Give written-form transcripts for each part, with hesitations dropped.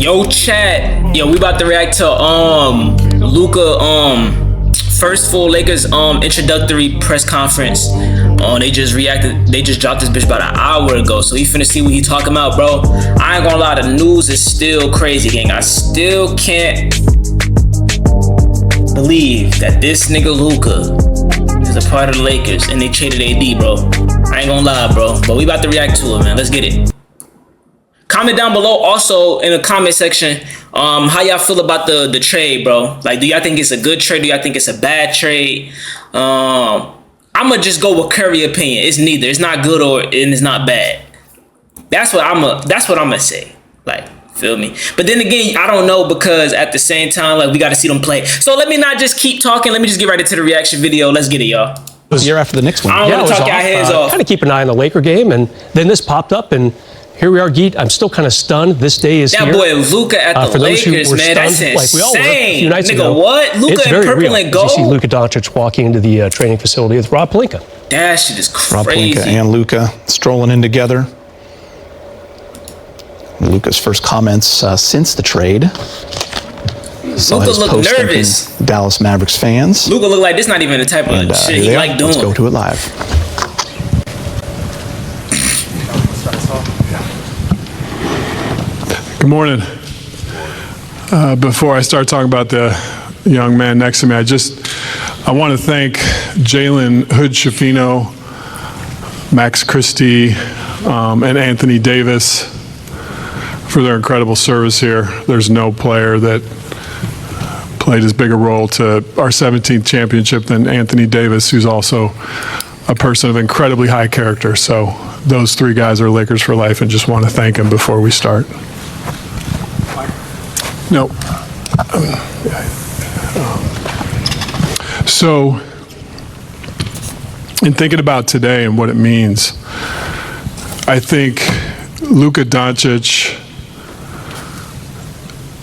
Yo, chat. Yo, we about to react to Luka first full Lakers introductory press conference. They just dropped this bitch about an hour ago, so you finna see what he talking about, bro. I ain't gonna lie, the news is still crazy, gang. I still can't believe that this nigga Luka is a part of the Lakers and they traded AD, bro. I ain't gonna lie, bro, but we about to react to it, man. Let's get it. Comment down below also in the comment section how y'all feel about the trade, bro. Like, do y'all think it's a good trade? Do y'all think it's a bad trade? I'ma just go with Curry opinion. It's neither. It's not good and it's not bad. That's what I'ma say. Like, feel me? But then again, I don't know, because at the same time, like, we got to see them play. So let me not just keep talking. Let me just get right into the reaction video. Let's get it, y'all. It was a year after the Knicks one. I don't want to talk our heads off. Kind of keep an eye on the Laker game, and then this popped up, and here we are, Geet. I'm still kind of stunned. This day is that here. That boy Luka at the Lakers, man. That's insane. Like we all were a few nights nigga, ago. what? Luka in purple and gold? You see Luka Doncic walking into the training facility with Rob Pelinka. That shit is crazy. Rob Pelinka and Luka strolling in together. Luka's first comments since the trade. Luka look nervous. Dallas Mavericks fans. Luka look like this not even the type of shit he like doing. Let's go to it live. Good morning. Before I start talking about the young man next to me, I want to thank Jalen Hood-Schifino, Max Christie, and Anthony Davis for their incredible service here. There's no player that played as big a role to our 17th championship than Anthony Davis, who's also a person of incredibly high character. So those three guys are Lakers for life, and just want to thank them before we start. No. So, in thinking about today and what it means, I think Luka Doncic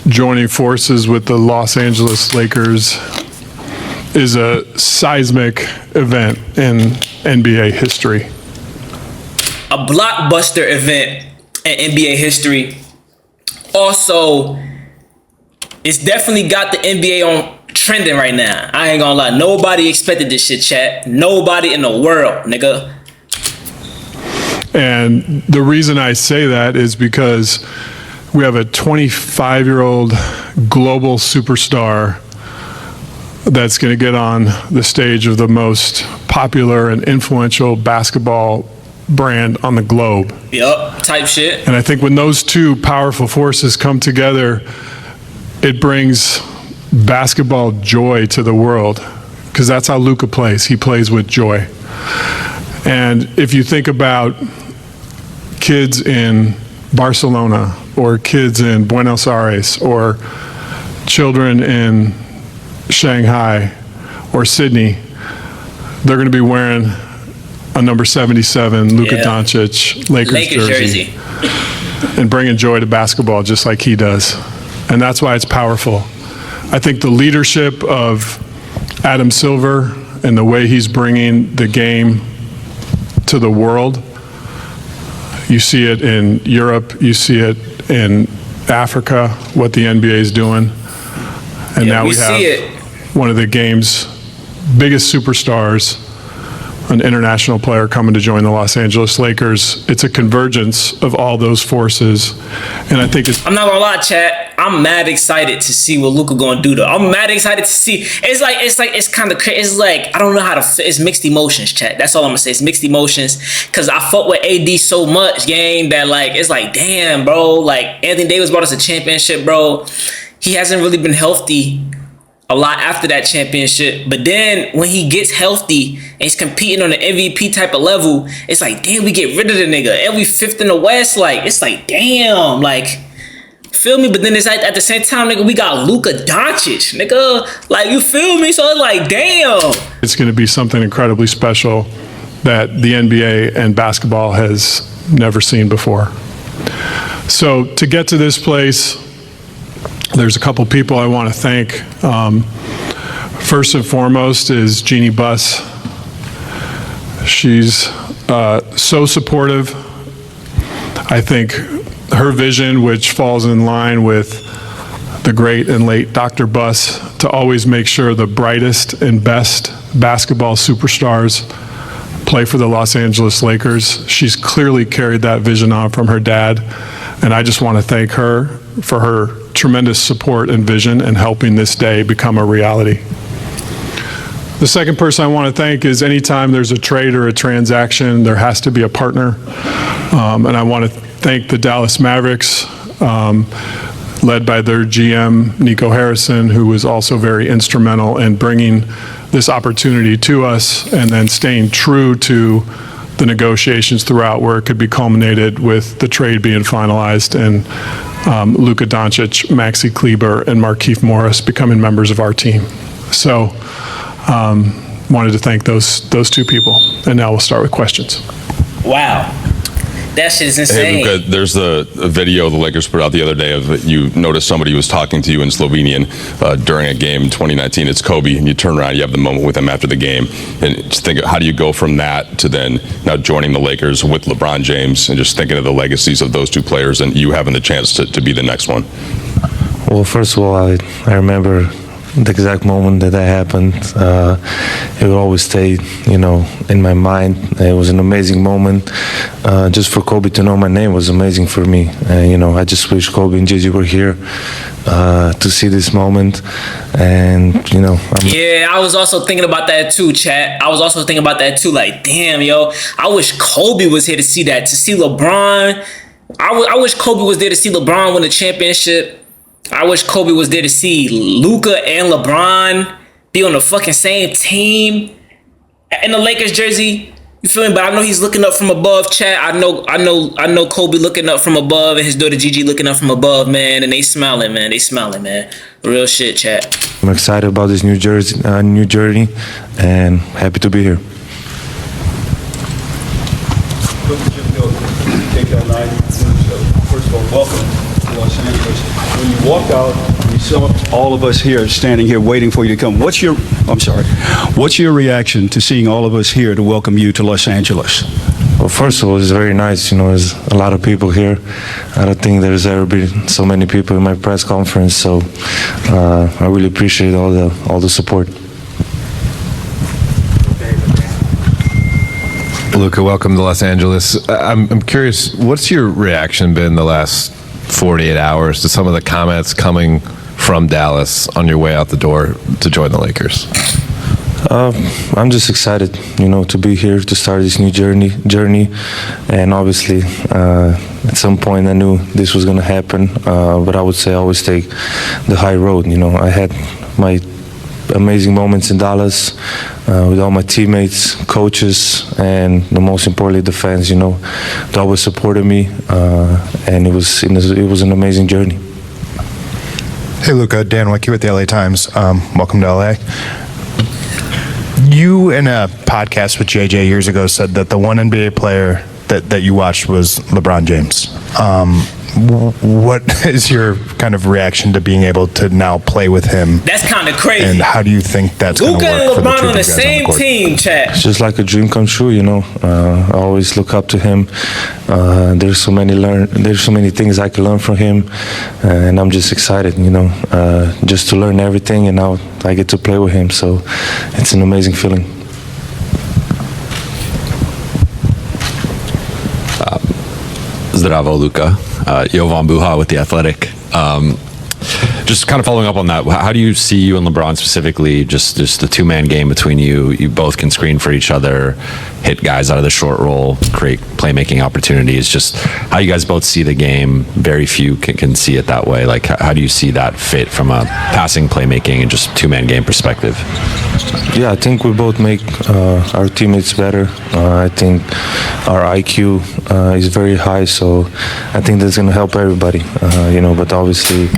joining forces with the Los Angeles Lakers is a seismic event in NBA history. A blockbuster event in NBA history. Also, it's definitely got the NBA on trending right now. I ain't gonna lie. Nobody expected this shit, chat. Nobody in the world, nigga. And the reason I say that is because we have a 25-year-old global superstar that's going to get on the stage of the most popular and influential basketball brand on the globe. Yup, type shit. And I think when those two powerful forces come together, it brings basketball joy to the world, because that's how Luka plays. He plays with joy. And if you think about kids in Barcelona, or kids in Buenos Aires, or children in Shanghai or Sydney, they're going to be wearing a number 77 Luka Doncic Lakers jersey and bringing joy to basketball just like he does. And that's why it's powerful. I think the leadership of Adam Silver and the way he's bringing the game to the world, you see it in Europe, you see it in Africa, what the NBA is doing. And now we have one of the game's biggest superstars, an international player coming to join the Los Angeles Lakers. It's a convergence of all those forces, and I think I'm not gonna lie, chat. I'm mad excited to see what Luka gonna do. Though I'm mad excited to see. It's kind of crazy. It's like I don't know how to. It's mixed emotions, chat. That's all I'm gonna say. It's mixed emotions, cause I fought with AD so much, gang, that like it's like damn, bro. Like Anthony Davis brought us a championship, bro. He hasn't really been healthy a lot after that championship, but then when he gets healthy and he's competing on the MVP type of level, it's like damn, we get rid of the nigga and we 5th in the West. Like it's like damn, like feel me? But then it's like at the same time, nigga, we got Luka Doncic, nigga. Like you feel me? So it's like damn, it's going to be something incredibly special that the NBA and basketball has never seen before. So to get to this place, there's a couple people I want to thank. First and foremost is Jeannie Buss. She's so supportive. I think her vision, which falls in line with the great and late Dr. Buss, to always make sure the brightest and best basketball superstars play for the Los Angeles Lakers. She's clearly carried that vision on from her dad, and I just want to thank her for her tremendous support and vision in helping this day become a reality. The second person I want to thank is anytime there's a trade or a transaction, there has to be a partner. And I want to thank the Dallas Mavericks, led by their GM, Nico Harrison, who was also very instrumental in bringing this opportunity to us and then staying true to the negotiations throughout, where it could be culminated with the trade being finalized and Luka Doncic, Maxi Kleber, and Markieff Morris becoming members of our team. So wanted to thank those two people. And now we'll start with questions. Wow. That shit is insane. Hey, Luka, there's a video the Lakers put out the other day of you noticed somebody was talking to you in Slovenian during a game in 2019. It's Kobe, and you turn around, you have the moment with him after the game. And just think, how do you go from that to then now joining the Lakers with LeBron James and just thinking of the legacies of those two players and you having the chance to be the next one? Well, first of all, I remember the exact moment that happened. It will always stay, in my mind. It was an amazing moment. Just for Kobe to know my name was amazing for me. I just wish Kobe and Gigi were here to see this moment. And, Yeah, I was also thinking about that too, chat. I was also thinking about that too. Like, damn, yo, I wish Kobe was here to see that. To see LeBron. I wish Kobe was there to see LeBron win the championship. I wish Kobe was there to see Luka and LeBron be on the fucking same team in the Lakers jersey. You feel me? But I know he's looking up from above, chat. I know Kobe looking up from above and his daughter Gigi looking up from above, man. And they smiling, man. Real shit, chat. I'm excited about this new journey, and happy to be here. First of all, welcome to Los Angeles. When you walked out, you saw all of us here standing here waiting for you to come. What's your reaction to seeing all of us here to welcome you to Los Angeles? Well, first of all, it's very nice. There's a lot of people here. I don't think there's ever been so many people in my press conference. So I really appreciate all the support. Luka, welcome to Los Angeles. I'm curious, what's your reaction been the last 48 hours to some of the comments coming from Dallas on your way out the door to join the Lakers? I'm just excited, to be here to start this new journey. And obviously, at some point I knew this was going to happen. But I would say I always take the high road. I had my amazing moments in Dallas with all my teammates, coaches, and the most importantly, the fans. They always supported me, and it was an amazing journey. Hey, Luka, Dan Wicke with the LA Times. Welcome to LA. You, in a podcast with JJ years ago, said that the one NBA player that you watched was LeBron James. What is your kind of reaction to being able to now play with him? That's kind of crazy. And how do you think that's going to work Luka and for the LeBron two on the of you guys same on the court? team, chat. It's just like a dream come true, I always look up to him. There's so many things I can learn from him, and I'm just excited, just to learn everything, and now I get to play with him. So it's an amazing feeling. Zdravo, Luka. Jovan Buha with The Athletic. Just kind of following up on that, how do you see you and LeBron specifically, just the two-man game between you? You both can screen for each other, hit guys out of the short roll, create playmaking opportunities. Just how you guys both see the game. Very few can see it that way. Like, how do you see that fit from a passing, playmaking, and just two-man game perspective? Yeah, I think we both make our teammates better. I think our IQ is very high, so I think that's going to help everybody. But obviously,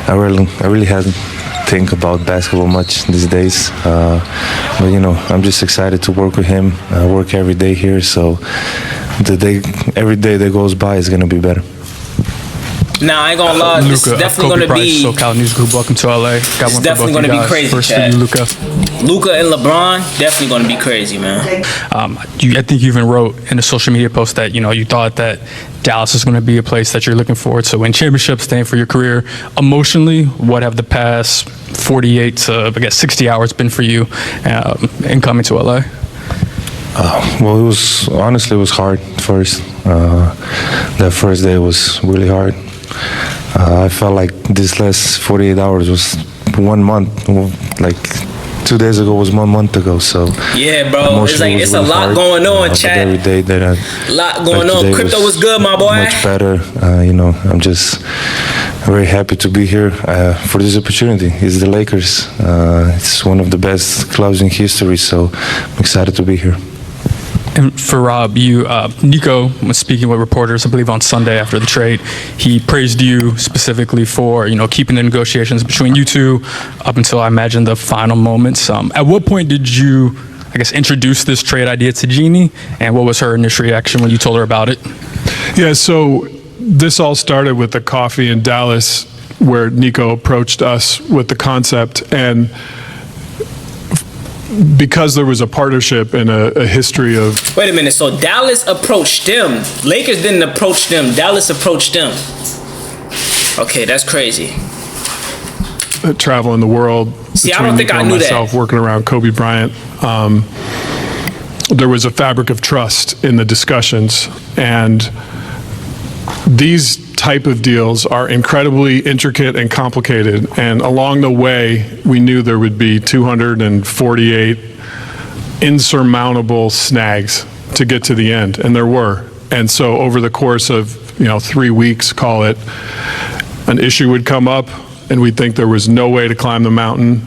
I really haven't think about basketball much these days. But I'm just excited to work with him. I work every day here, so every day that goes by is going to be better. Nah, I ain't gonna lie. This is Luka, definitely Kobe gonna Price, be. SoCal News Group. Welcome to LA. Got It's one for definitely both gonna you be guys. crazy, First Chad. for you, Luka. Luka and LeBron definitely gonna be crazy, man. I think you even wrote in a social media post that you thought that Dallas is going to be a place that you're looking forward to win championships, staying for your career. Emotionally, what have the past 48 to 60 hours been for you in coming to LA? Well, it was hard first. That first day was really hard. I felt like this last 48 hours was 1 month. Like 2 days ago was 1 month ago. So yeah, bro, it's a lot going on, Chad. Every day that a lot going on. Crypto was good, my boy. Much better. I'm just very happy to be here for this opportunity. It's the Lakers. It's one of the best clubs in history. So I'm excited to be here. And for Rob, Nico was speaking with reporters, I believe, on Sunday after the trade. He praised you specifically for, keeping the negotiations between you two up until, I imagine, the final moments. At what point did you, introduce this trade idea to Jeannie? And what was her initial reaction when you told her about it? Yeah, so this all started with the coffee in Dallas where Nico approached us with the concept. And because there was a partnership and a history of... Wait a minute, so Dallas approached them. Lakers didn't approach them. Dallas approached them. Okay, that's crazy. Traveling the world. See, I don't think I knew myself, that. Working around Kobe Bryant. There was a fabric of trust in the discussions. And these type of deals are incredibly intricate and complicated, and along the way we knew there would be 248 insurmountable snags to get to the end, and there were. And so over the course of 3 weeks, call it, an issue would come up and we'd think there was no way to climb the mountain,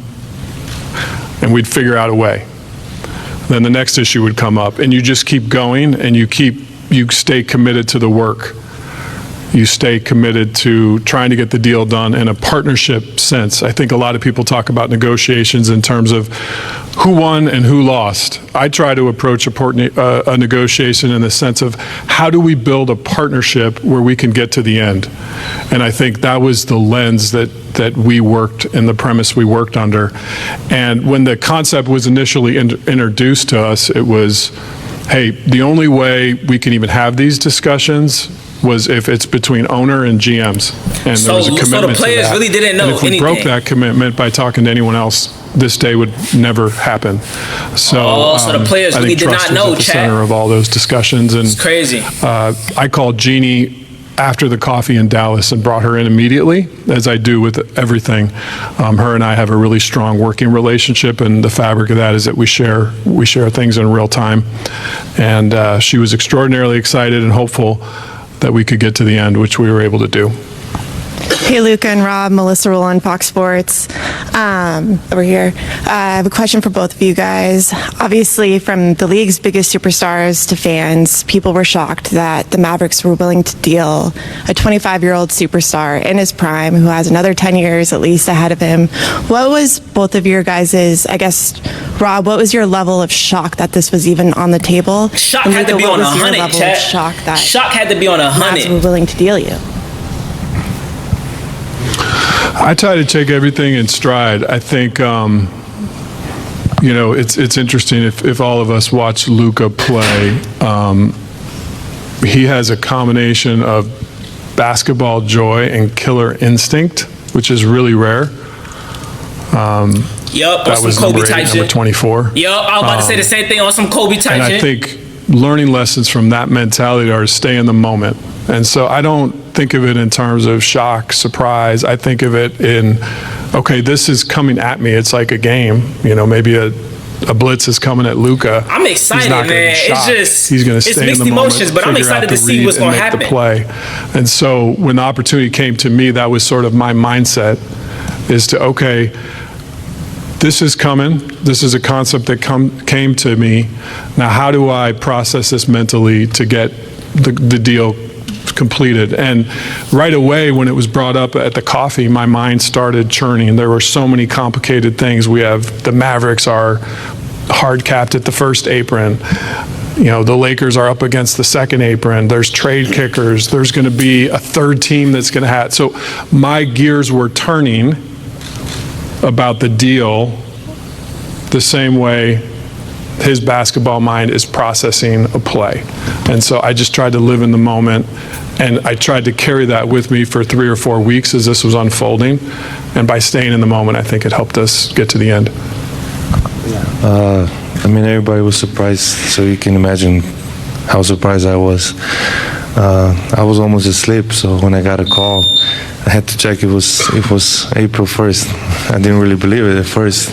and we'd figure out a way. Then the next issue would come up, and you just keep going, and you stay committed to the work. You stay committed to trying to get the deal done in a partnership sense. I think a lot of people talk about negotiations in terms of who won and who lost. I try to approach a negotiation in the sense of how do we build a partnership where we can get to the end? And I think that was the lens that we worked and the premise we worked under. And when the concept was initially introduced to us, it was, hey, the only way we can even have these discussions was if it's between owner and GMs, and there was a commitment so the players to that. really didn't know and if we anything. broke that commitment by talking to anyone else, this day would never happen. So, so the players really did not know, at the Chad. center of all those discussions, and It's crazy. I called Jeannie after the coffee in Dallas and brought her in immediately, as I do with everything. Her and I have a really strong working relationship, and the fabric of that is that we share things in real time. And she was extraordinarily excited and hopeful that we could get to the end, which we were able to do. Hey, Luka and Rob, Melissa Roland, Fox Sports, over here. I have a question for both of you guys. Obviously, from the league's biggest superstars to fans, people were shocked that the Mavericks were willing to deal a 25-year-old superstar in his prime who has another 10 years at least ahead of him. What was both of your guys', I guess, Rob, what was your level of shock that this was even on the table? Shock And had to Luka, be what on was your 100, level Chad. of shock that Shock had to be on Mavs 100. were willing to deal you? I try to take everything in stride. I think, it's interesting if all of us watch Luka play. He has a combination of basketball joy and killer instinct, which is really rare. Yup, That on was some Kobe number 8, type number shit. 24. Yup, I was about to say the same thing on some Kobe type And shit. I think learning lessons from that mentality are to stay in the moment. And so I don't think of it in terms of shock, surprise. I think of it in, okay, this is coming at me. It's like a game. Maybe a blitz is coming at Luka. I'm excited, He's not gonna be man. It's shocked. just- he's going it's to stay in mixed the moment, emotions, but I'm figure out excited to the see read, what's and gonna make the happen. play. And so when the opportunity came to me, that was sort of my mindset, is to, okay, this is coming. This is a concept that came to me. Now, how do I process this mentally to get the deal completed? And right away, when it was brought up at the coffee, my mind started churning. There were so many complicated things. The Mavericks are hard capped at the first apron. The Lakers are up against the second apron. There's trade kickers. There's going to be a third team that's going to have. So my gears were turning about the deal the same way his basketball mind is processing a play. And so I just tried to live in the moment, and I tried to carry that with me for 3 or 4 weeks as this was unfolding. And by staying in the moment, I think it helped us get to the end. Everybody was surprised, so you can imagine how surprised I was. I was almost asleep, so when I got a call, I had to check it was April 1st. I didn't really believe it at first.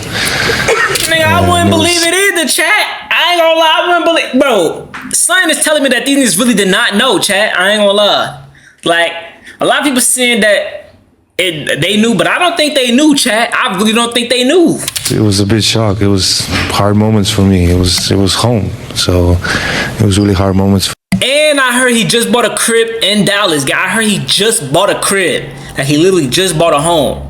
Nigga, I wouldn't believe it either, chat. I ain't gonna lie, I wouldn't believe. Bro, Son is telling me that these niggas really did not know, chat. I ain't gonna lie. Like, a lot of people saying that they knew, but I don't think they knew, chat. I really don't think they knew. It was a bit shock. It was hard moments for me. It was home, so it was really hard moments. And I heard he just bought a crib in Dallas. I heard he just bought a crib. Like, he literally just bought a home.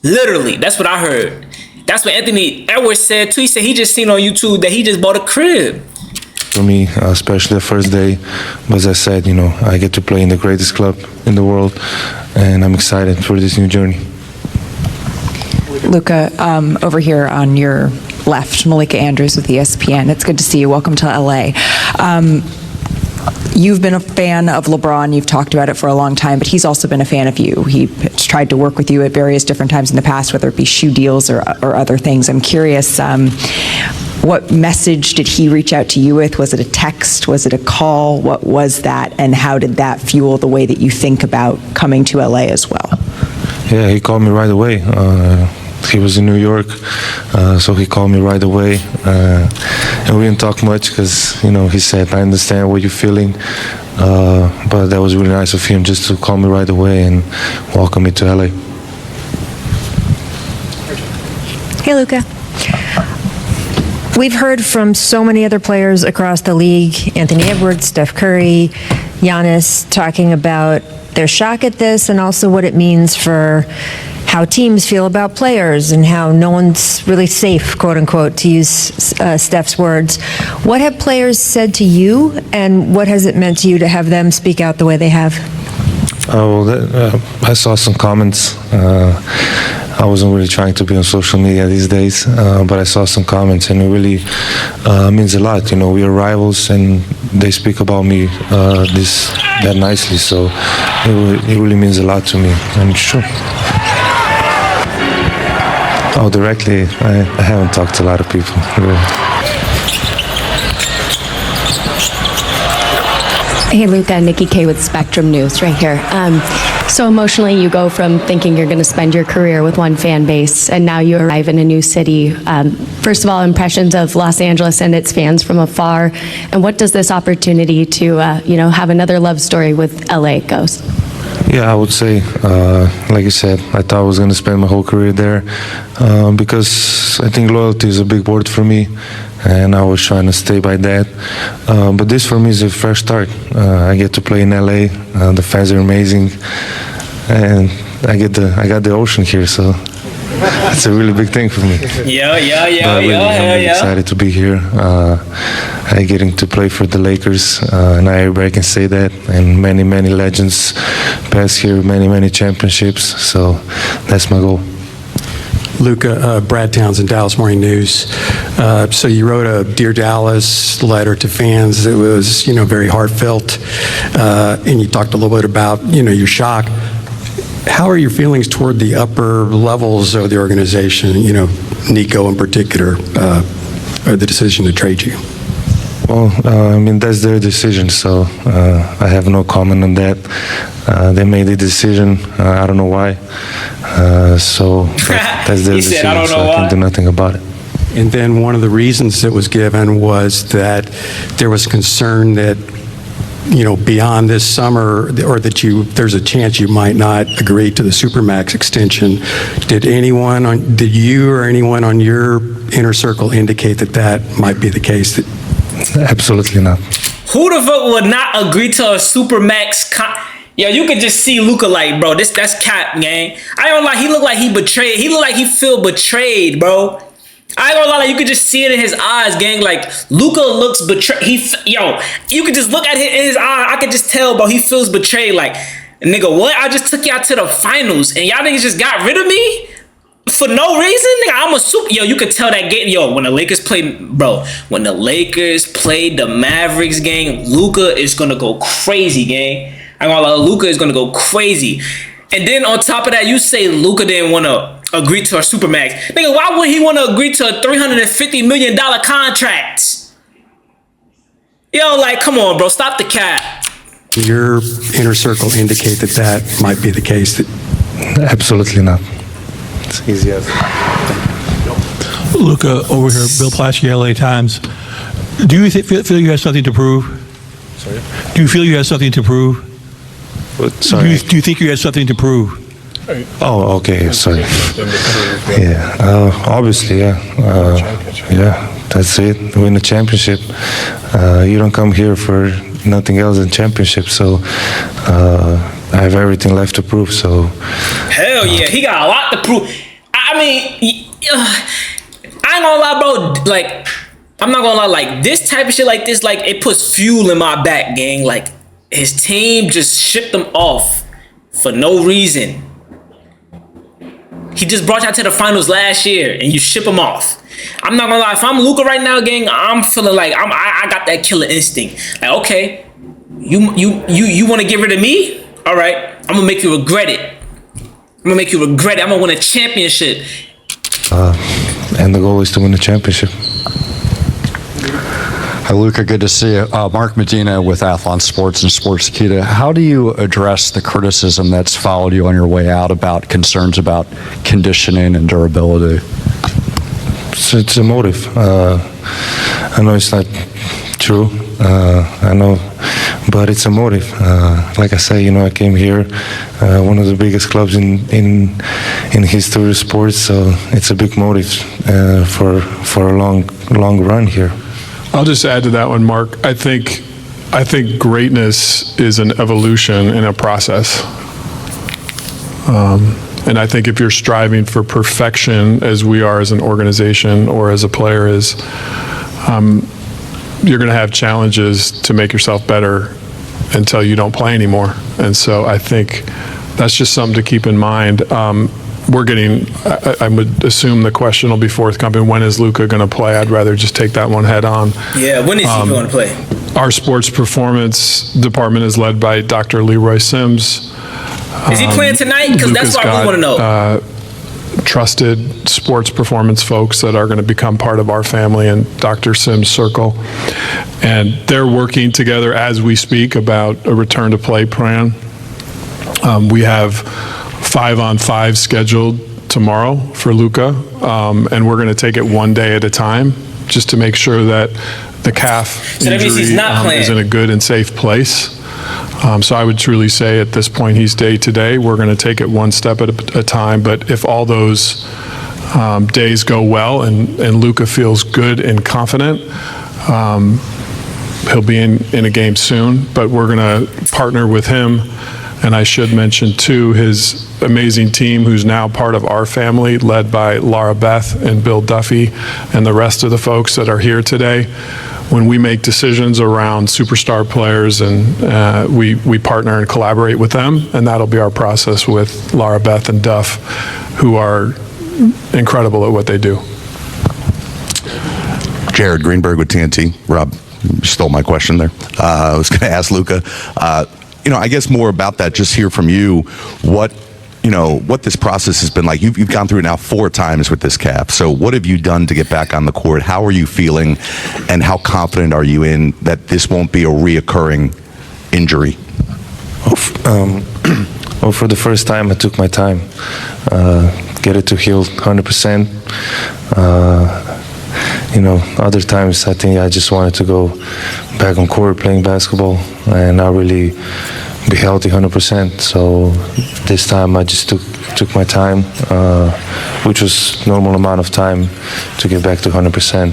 Literally, that's what I heard. That's what Anthony Edwards said too. He said he just seen on YouTube that he just bought a crib. For me, especially the first day, but as I said, I get to play in the greatest club in the world, and I'm excited for this new journey. Luka, over here on your left, Malika Andrews with ESPN. It's good to see you. Welcome to LA. You've been a fan of LeBron. You've talked about it for a long time, but he's also been a fan of you. He tried to work with you at various different times in the past, whether it be shoe deals or other things. I'm curious, what message did he reach out to you with? Was it a text? Was it a call? What was that? And how did that fuel the way that you think about coming to LA as well? Yeah, he called me right away. He was in New York, so he called me right away. And we didn't talk much because, he said, I understand what you're feeling. But that was really nice of him just to call me right away and welcome me to LA. Hey, Luka. We've heard from so many other players across the league, Anthony Edwards, Steph Curry, Giannis, talking about their shock at this and also what it means for how teams feel about players and how no one's really safe, quote unquote, to use Steph's words. What have players said to you, and what has it meant to you to have them speak out the way they have? I saw some comments. I wasn't really trying to be on social media these days, but I saw some comments, and it really means a lot. We are rivals, and they speak about me that nicely, so it really means a lot to me, and it's true. Oh, directly, I haven't talked to a lot of people, really. Hey, Luka, Nikki K with Spectrum News right here. So emotionally, you go from thinking you're going to spend your career with one fan base, and now you arrive in a new city. First of all, impressions of Los Angeles and its fans from afar, and what does this opportunity to, have another love story with LA goes? Yeah, I would say, like you said, I thought I was going to spend my whole career there because I think loyalty is a big word for me, and I was trying to stay by that. But this for me is a fresh start. I get to play in LA. The fans are amazing, and I got the ocean here, so it's a really big thing for me. I'm excited to be here. I getting to play for the Lakers, and everybody can say that. And many, many legends pass here, many, many championships. So that's my goal. Luka, Brad Townsend, Dallas Morning News. So you wrote a Dear Dallas letter to fans. It was, very heartfelt, and you talked a little bit about, your shock. How are your feelings toward the upper levels of the organization, Nico in particular, or the decision to trade you? Well, that's their decision, so I have no comment on that. They made the decision. I don't know why. So that's their decision, I can do nothing about it. And then one of the reasons that was given was that there was concern that, beyond this summer, or that there's a chance you might not agree to the Supermax extension. Did you or anyone on your inner circle indicate that might be the case? Absolutely not. Who the fuck would not agree to a Supermax Yo, you could just see Luka like, bro, that's cap, gang. I don't lie, he look like he betrayed. He look like he feel betrayed, bro. I ain't gonna lie, like, you could just see it in his eyes, gang. Like, Luka looks betrayed. You could just look at it in his eye. I could just tell, bro, he feels betrayed. Like, nigga, what? I just took y'all to the finals, and y'all niggas just got rid of me for no reason? Nigga, I'm a super. Yo, you could tell that game. Yo, when the Lakers played, bro, when the Lakers played the Mavericks, gang, Luka is gonna go crazy, gang. I ain't gonna lie, Luka is gonna go crazy. And then on top of that, you say Luka didn't want to agree to a supermax. Nigga, why would he want to agree to a $350 million contract? Yo, like, come on, bro. Stop the cap. Your inner circle indicate that might be the case. Absolutely not. It's easy as. Luka, over here, Bill Plaschke, LA Times. Do you feel you have something to prove? Sorry? Do you feel you have something to prove? Sorry. Do you think you have something to prove? Oh, okay. Sorry. Yeah. Obviously, yeah. Yeah. That's it. Win the championship. You don't come here for nothing else than championship. So I have everything left to prove. So. Hell yeah, he got a lot to prove. I mean, I ain't gonna lie, bro. Like, I'm not gonna lie. Like, this type of shit, like this, like, it puts fuel in my back, gang. Like, his team just shipped him off for no reason. He just brought y'all to the finals last year, and you ship him off. I'm not gonna lie. If I'm Luka right now, gang, I'm feeling like I got that killer instinct. Like, okay, you want to get rid of me? All right, I'm gonna make you regret it. I'm gonna make you regret it. I'm gonna win a championship. And the goal is to win the championship. Hi, Luka. Good to see you. Mark Medina with Athlon Sports and Sportskeeda. How do you address the criticism that's followed you on your way out about concerns about conditioning and durability? It's a motive. I know it's not true. I know, but it's a motive. Like I say, I came here, one of the biggest clubs in history of sports. So it's a big motive for a long run here. I'll just add to that one, Mark. I think greatness is an evolution and a process. And I think if you're striving for perfection, as we are as an organization or as a player is, you're going to have challenges to make yourself better until you don't play anymore. And so I think that's just something to keep in mind. I would assume the question will be forthcoming. When is Luka going to play? I'd rather just take that one head on. Yeah, when is he going to play? Our sports performance department is led by Dr. Leroy Sims. Is he playing tonight? Because that's what I really want to know. Trusted sports performance folks that are going to become part of our family and Dr. Sims' circle. And they're working together as we speak about a return to play plan. We have 5-on-5 scheduled tomorrow for Luka, and we're going to take it one day at a time just to make sure that the calf injury is in a good and safe place. So I would truly say at this point he's day to day. We're going to take it one step at a time, but if all those days go well and Luka feels good and confident, he'll be in a game soon, but we're going to partner with him. And I should mention, too, his amazing team, who's now part of our family, led by Laura Beth and Bill Duffy and the rest of the folks that are here today. When we make decisions around superstar players, and we partner and collaborate with them, and that'll be our process with Laura Beth and Duff, who are incredible at what they do. Jared Greenberg with TNT. Rob, you stole my question there. I was going to ask Luka. I guess more about that, just hear from you what this process has been like. You've gone through it now 4 times with this calf. So what have you done to get back on the court? How are you feeling? And how confident are you in that this won't be a reoccurring injury? Well, for the first time, I took my time. Get it to heal 100%. Other times I think I just wanted to go back on court playing basketball and not really be healthy 100%. So this time I just took my time, which was normal amount of time to get back to 100%.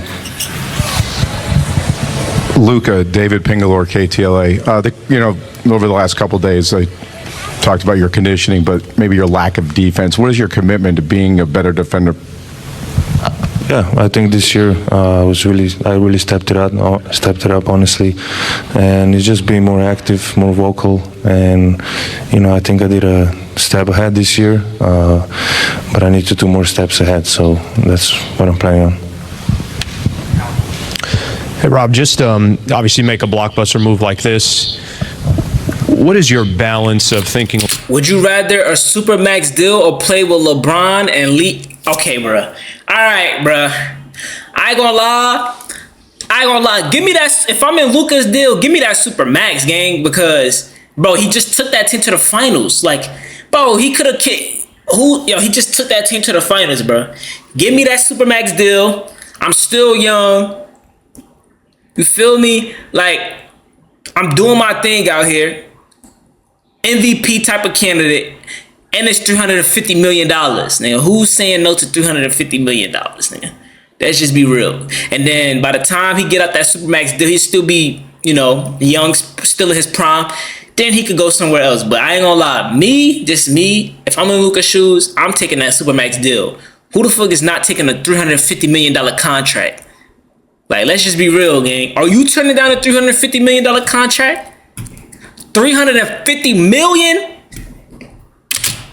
Luka, David Pingalore, KTLA. Over the last couple of days, I talked about your conditioning, but maybe your lack of defense. What is your commitment to being a better defender? Yeah, I think this year I really stepped it up honestly, and it's just being more active, more vocal, and I think I did a step ahead this year, but I need to do more steps ahead. So that's what I'm planning on. Hey, Rob, just obviously make a blockbuster move like this. What is your balance of thinking? Would you rather a Supermax deal or play with LeBron and Lee? Okay, bruh. All right, bruh. I ain't gonna lie. Give me that. If I'm in Luka's deal, give me that Supermax, gang. Because, bro, he just took that team to the finals. Like, bro, he could have kicked. He just took that team to the finals, bro. Give me that Supermax deal. I'm still young. You feel me? Like, I'm doing my thing out here. MVP type of candidate. And it's $350 million, nigga. Who's saying no to $350 million, nigga? Let's just be real. And then by the time he get out that Supermax deal, he'll still be, young, still in his prime. Then he could go somewhere else. But I ain't gonna lie. Just me, if I'm in Luka's shoes, I'm taking that Supermax deal. Who the fuck is not taking a $350 million contract? Like, let's just be real, gang. Are you turning down a $350 million contract? $350 million?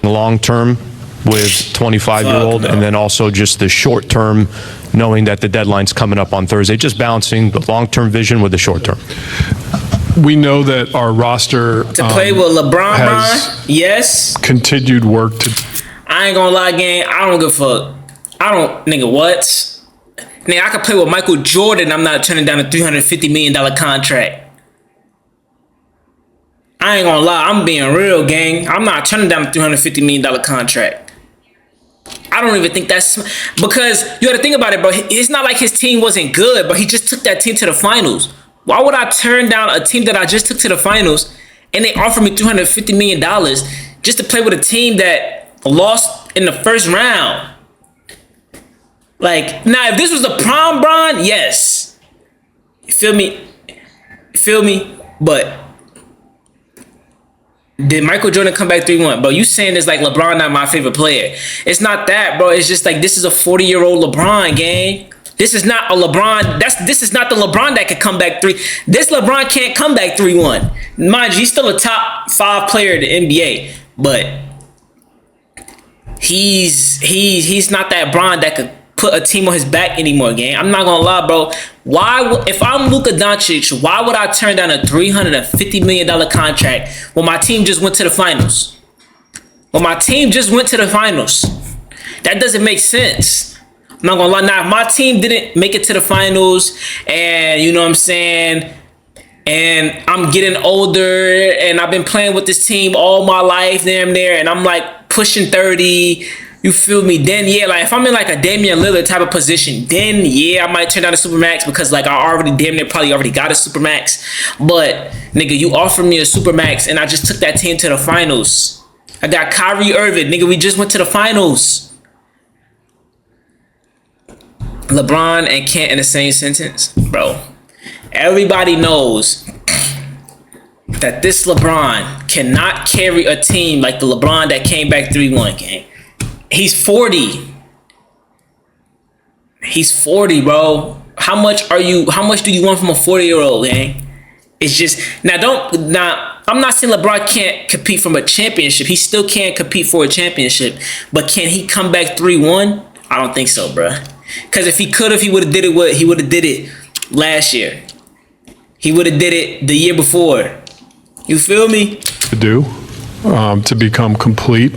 Long term with 25-year-old, and then also just the short term, knowing that the deadline's coming up on Thursday, just balancing the long-term vision with the short term. We know that our roster To play with LeBron, has yes. continued work to. I ain't gonna lie, gang. I don't give a fuck. Nigga, what? Nigga, I could play with Michael Jordan. I'm not turning down a $350 million contract. I ain't gonna lie, I'm being real, gang. I'm not turning down a $350 million contract. I don't even think that's... Because you gotta think about it, bro. It's not like his team wasn't good, but he just took that team to the finals. Why would I turn down a team that I just took to the finals and they offer me $350 million just to play with a team that lost in the first round? Like, now, if this was the prime Bron, yes. You feel me? But... did Michael Jordan come back 3-1? Bro, you saying this like LeBron not my favorite player. It's not that, bro. It's just like this is a 40-year-old LeBron, gang. This is not a LeBron. This is not the LeBron that could come back 3. This LeBron can't come back 3-1. Mind you, he's still a top 5 player in the NBA, but he's not that Bron that could put a team on his back anymore, gang. I'm not gonna lie, bro. If I'm Luka Doncic, why would I turn down a $350 million contract when my team just went to the finals? That doesn't make sense. I'm not gonna lie. Now, if my team didn't make it to the finals, and you know what I'm saying, and I'm getting older, and I've been playing with this team all my life, damn near, and I'm like pushing 30. You feel me? Then, yeah, like, if I'm in, like, a Damian Lillard type of position, then, yeah, I might turn down a Supermax because, like, I probably already got a Supermax. But, nigga, you offered me a Supermax, and I just took that team to the finals. I got Kyrie Irving. Nigga, we just went to the finals. LeBron and Kent in the same sentence? Bro, everybody knows that this LeBron cannot carry a team like the LeBron that came back 3-1, gang. He's 40. He's 40, bro. How much do you want from a 40-year-old, gang? It's just I'm not saying LeBron can't compete from a championship. He still can't compete for a championship. But can he come back 3-1? I don't think so, bro. Because if he could have, he would have did it last year. He would have did it the year before. You feel me? To become complete.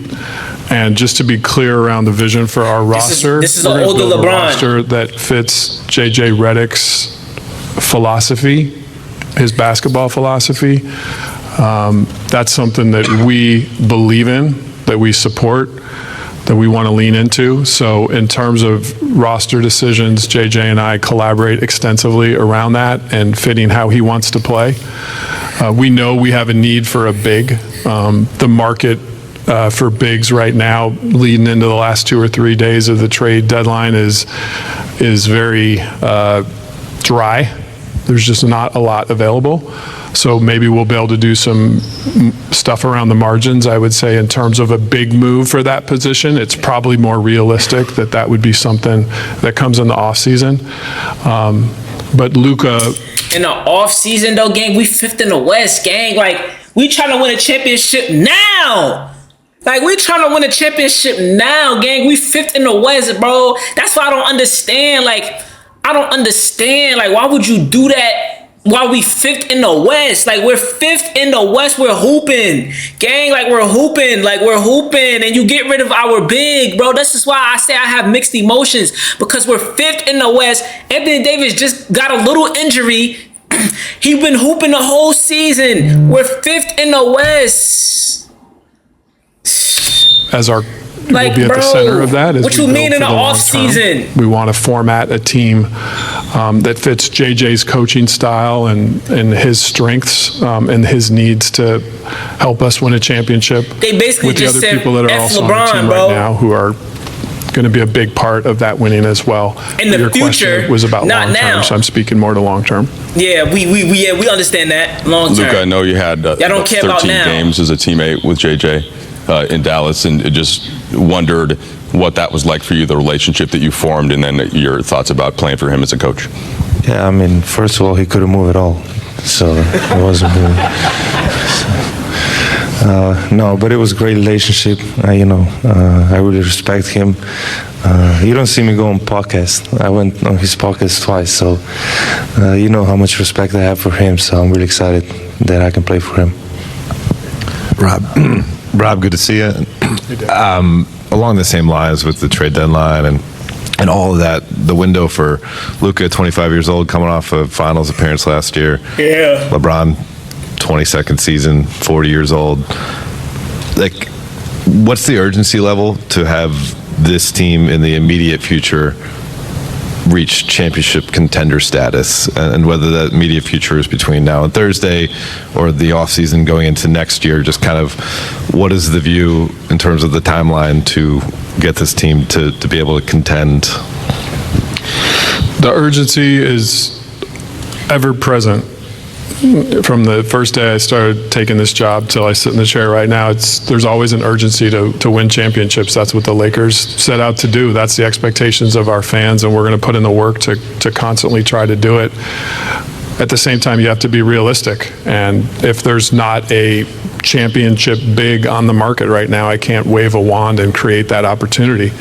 And just to be clear around the vision for our roster, this is an older LeBron. A roster that fits JJ Redick's philosophy, his basketball philosophy. That's something that we believe in, that we support, that we want to lean into. So in terms of roster decisions, JJ and I collaborate extensively around that and fitting how he wants to play. We know we have a need for a big. The market for bigs right now, leading into the last 2 or 3 days of the trade deadline, is very dry. There's just not a lot available. So maybe we'll be able to do some stuff around the margins. I would say in terms of a big move for that position, it's probably more realistic that would be something that comes in the offseason. But Luka... In the offseason, though, gang, we 5th in the West, gang. Like, we trying to win a championship now. Like, we trying to win a championship now, gang. We 5th in the West, bro. That's why I don't understand. Like, I don't understand. Like, why would you do that while we 5th in the West? Like, we're 5th in the West. We're hooping, gang. Like, we're hooping. Like, we're hooping. And you get rid of our big, bro. This is why I say I have mixed emotions. Because we're 5th in the West. Anthony Davis just got a little injury. He been hooping the whole season. We're 5th in the West. As our Like, will be at the center of that. What you mean in the off season? We want to format a team that fits JJ's coaching style and his strengths and his needs to help us win a championship. They basically with the just other said people that are F also LeBron, on the team bro. right now who are going to be a big part of that winning as well. In the Your future, question was about not long term, now. so I'm speaking more to long term. Yeah, we understand that long term. Luka, I know you had Y'all don't care 13 about now. games as a teammate with JJ in Dallas, and just wondered what that was like for you, the relationship that you formed, and then your thoughts about playing for him as a coach. Yeah, I mean, first of all, he couldn't move at all, so it wasn't moving. No, but it was a great relationship. I really respect him. You don't see me go on podcast. I went on his podcast twice, so you know how much respect I have for him. So I'm really excited that I can play for him. Rob, good to see you. Along the same lines with the trade deadline and all of that, the window for Luka, 25 years old, coming off a finals appearance last year. Yeah. LeBron, 22nd season, 40 years old. Like, what's the urgency level to have this team in the immediate future reach championship contender status, and whether that immediate future is between now and Thursday or the offseason going into next year? Just kind of what is the view in terms of the timeline to get this team to be able to contend? The urgency is ever present. From the first day I started taking this job till I sit in the chair right now, there's always an urgency to win championships. That's what the Lakers set out to do. That's the expectations of our fans, and we're going to put in the work to constantly try to do it. At the same time, you have to be realistic, and if there's not a championship big on the market right now, I can't wave a wand and create that opportunity.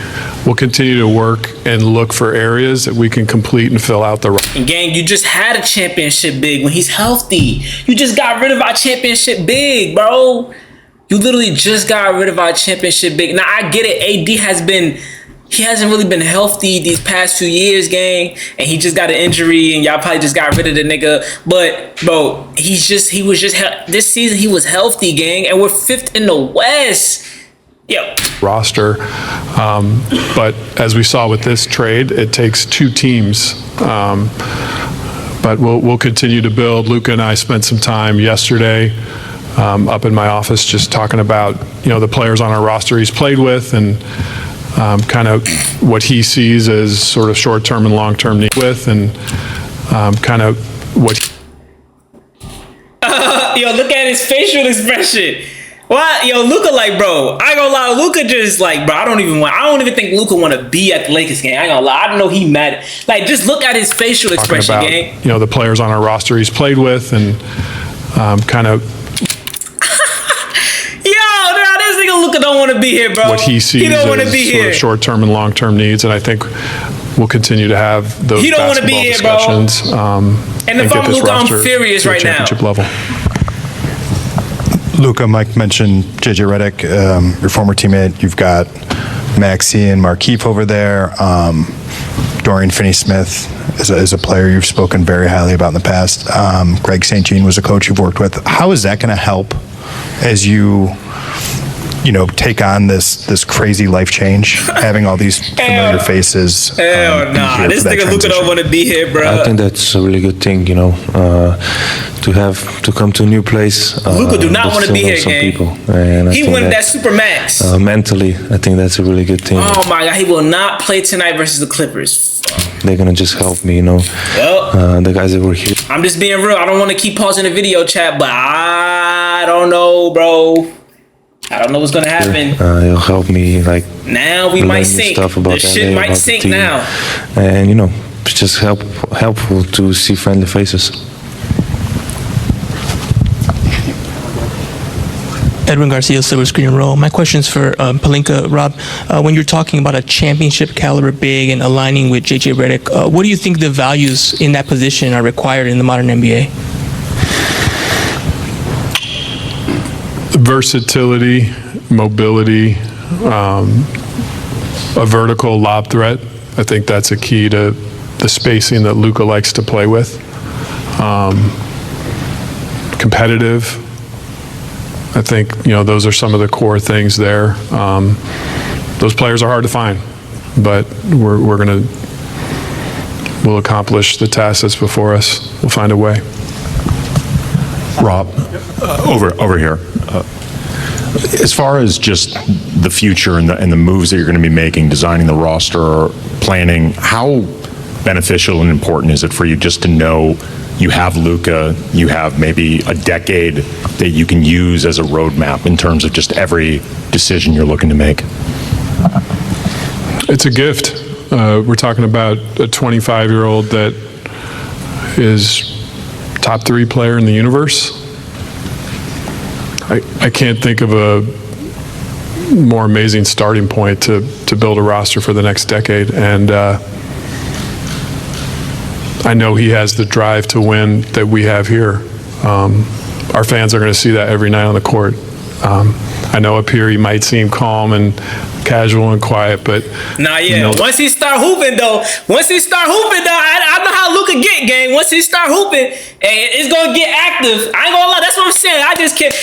We'll continue to work and look for areas that we can complete and fill out the right. And gang, you just had a championship big when he's healthy. You just got rid of our championship big, bro. You literally just got rid of our championship big. Now, I get it. AD he hasn't really been healthy these past 2 years, gang, and he just got an injury, and y'all probably just got rid of the nigga. But bro, this season he was healthy, gang, and we're 5th in the West. Yo. Roster, but as we saw with this trade, it takes 2 teams. But we'll continue to build. Luka and I spent some time yesterday up in my office just talking about the players on our roster he's played with, and kind of what he sees as sort of short-term and long-term need with, and kind of what. Yo, look at his facial expression. What? Yo, Luka, like, bro, I ain't gonna lie, Luka just like, bro, I don't even think Luka want to be at the Lakers game. I ain't gonna lie, I don't know he mad. Like, just look at his facial expression, about, gang. The players on our roster he's played with, and kind of. This nigga Luka don't want to be here, bro. What he sees he don't want to as be sort here. of short-term and long-term needs, and I think we'll continue to have those He don't wanna be basketball here, bro. discussions. And if get I'm this Luka, I'm roster furious to a right now. championship level. Luka, Mike mentioned JJ Redick, your former teammate. You've got Maxey and Markieff over there. Dorian Finney-Smith is a player you've spoken very highly about in the past. Greg St. Jean was a coach you've worked with. How is that going to help as you take on this crazy life change, having all these familiar faces? Hell nah, this nigga Luka don't want to be here, bro. I think that's a really good thing, to come to a new place. Luka do not but want to still be know here, some gang. people. And I He think wanted that super max. mentally, I think that's a really good thing. Oh my God, he will not play tonight versus the Clippers. They're gonna just help me, Yep. the guys that were here. I'm just being real. I don't want to keep pausing the video chat, but I don't know, bro. I don't know what's gonna happen. It'll help me now we might sink. Stuff about the shit LA, might about sink the team. now. And it's just helpful to see friendly faces. Edwin Garcia, Silver Screen Roll. My question's for Pelinka. Rob, when you're talking about a championship caliber big and aligning with JJ Redick, what do you think the values in that position are required in the modern NBA? Versatility, mobility, a vertical lob threat. I think that's a key to the spacing that Luka likes to play with. Competitive. I think, those are some of the core things there. Those players are hard to find, but we'll accomplish the task that's before us. We'll find a way. Rob, over here. As far as just the future and the moves that you're going to be making, designing the roster, planning, how beneficial and important is it for you just to know you have Luka, you have maybe a decade that you can use as a roadmap in terms of just every decision you're looking to make? It's a gift. We're talking about a 25-year-old that is top 3 player in the universe. I can't think of a more amazing starting point to build a roster for the next decade. And I know he has the drive to win that we have here. Our fans are going to see that every night on the court. I know up here he might seem calm and casual and quiet, but once he start hooping though, I know how Luka get, gang. Once he start hooping, it's gonna get active. I ain't gonna lie, that's what I'm saying. I just can't.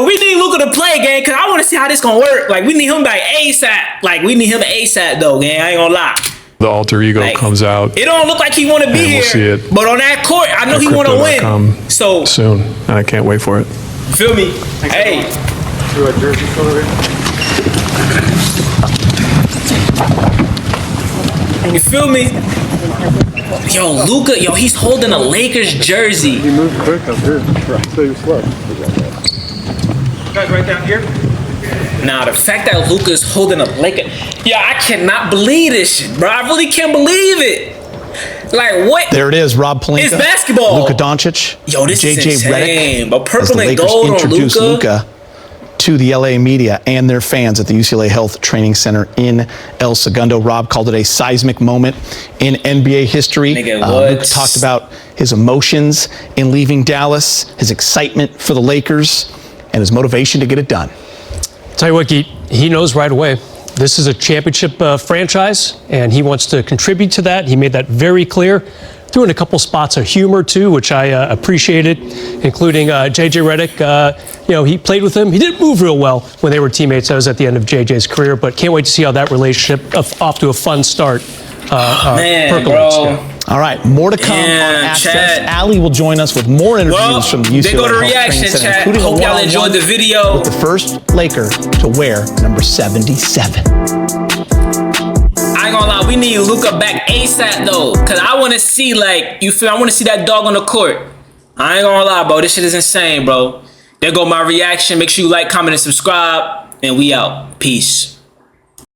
We need Luka to play, gang, because I want to see how this gonna work. We need him ASAP. We need him ASAP though, gang. I ain't gonna lie. The alter ego comes out. It don't look like he want to be here, we'll see it but on that court, I know he want to win. So soon, and I can't wait for it. Feel me? Hey. You feel me? Yo, Luka, he's holding a Lakers jersey. He moved quick up here. So he was slow. Guys, right down here. Now, the fact that Luka is holding a Laker, I cannot believe this shit, bro. I really can't believe it. What? There it is, Rob Pelinka. It's basketball. Luka Doncic. Yo, this JJ is insane. Redick, But purple as the and Lakers gold on introduced Luka. to the LA media and their fans at the UCLA Health Training Center in El Segundo. Rob called it a seismic moment in NBA history. Luka talked about his emotions in leaving Dallas, his excitement for the Lakers, and his motivation to get it done. Tell you what, Geet, he knows right away. This is a championship franchise, and he wants to contribute to that. He made that very clear. Threw in a couple spots of humor, too, which I appreciated, including JJ Redick. He played with him. He didn't move real well when they were teammates. That was at the end of JJ's career, but can't wait to see how that relationship off to a fun start percolates. Bro. All right, more to come on Access. Ali will join us with more interviews from the UCLA There go the Health reaction Training Center, chat. including Hope a y'all one-on-one enjoyed the video. with the first Laker to wear number 77. I ain't gonna lie, we need Luka back ASAP though, cause I want to see I want to see that dog on the court. I ain't gonna lie, bro. This shit is insane, bro. There go my reaction. Make sure you like, comment, and subscribe, and we out. Peace.